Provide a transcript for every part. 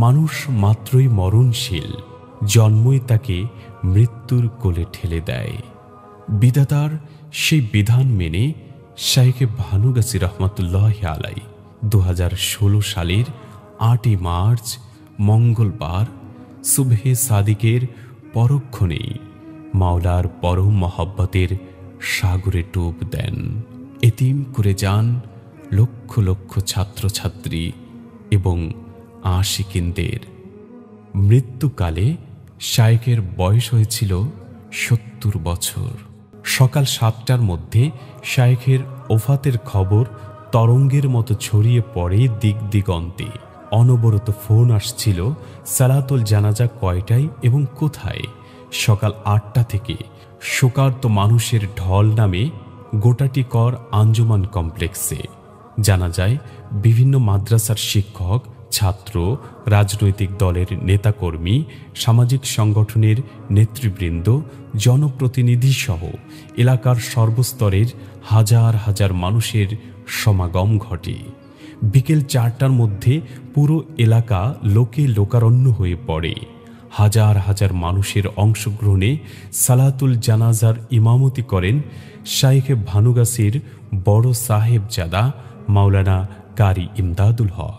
মানুষ মাত্রই মরণশীল, জন্মই তাকে মৃত্যুর কোলে ঠেলে দেয়। বিধাতার সেই বিধান মেনে শাইখে ভানুগাছি রহমতুল্লাহ আলাই 2016 সালের 8 মার্চ মঙ্গলবার সুবহে সাদিকের পরক্ষণেই মাওলার পরম মহব্বতের সাগরে ডুব দেন। এতিম করে যান লক্ষ লক্ষ ছাত্রছাত্রী এবং আশিকিনদের। মৃত্যুকালে শাইখের বয়স হয়েছিল 70 বছর। সকাল 7টার মধ্যে শাইখের ওফাতের খবর তরঙ্গের মতো ছড়িয়ে পড়ে দিক দিগন্তে। অনবরত ফোন আসছিল সালাতুল জানাজা কয়টায় এবং কোথায়। সকাল 8টা থেকে শোকার্ত মানুষের ঢল নামে গোটাটি কর আঞ্জুমান কমপ্লেক্সে। জানা যায় বিভিন্ন মাদ্রাসার শিক্ষক, ছাত্র, রাজনৈতিক দলের নেতাকর্মী, সামাজিক সংগঠনের নেতৃবৃন্দ, জনপ্রতিনিধি সহ এলাকার সর্বস্তরের হাজার হাজার মানুষের সমাগম ঘটে। বিকেল 4টার মধ্যে পুরো এলাকা লোকে লোকারণ্য হয়ে পড়ে। হাজার হাজার মানুষের অংশগ্রহণে সালাতুল জানাজার ইমামতি করেন শাইখে ভানুগাছির বড় সাহেবজাদা মাওলানা কারি ইমদাদুল হক।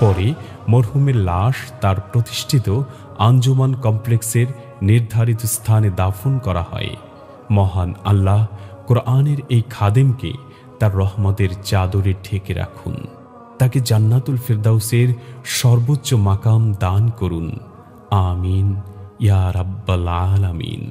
পরে মরহুমের লাশ তার প্রতিষ্ঠিত আঞ্জুমান কমপ্লেক্সের নির্ধারিত স্থানে দাফন করা হয়। মহান আল্লাহ কোরআনের এই খাদেমকে তার রহমতের চাদরে ঢেকে রাখুন। তাকে জান্নাতুল ফিরদাউসের সর্বোচ্চ মাকাম দান করুন। আমিন ইয়া রাব্বাল আলামিন।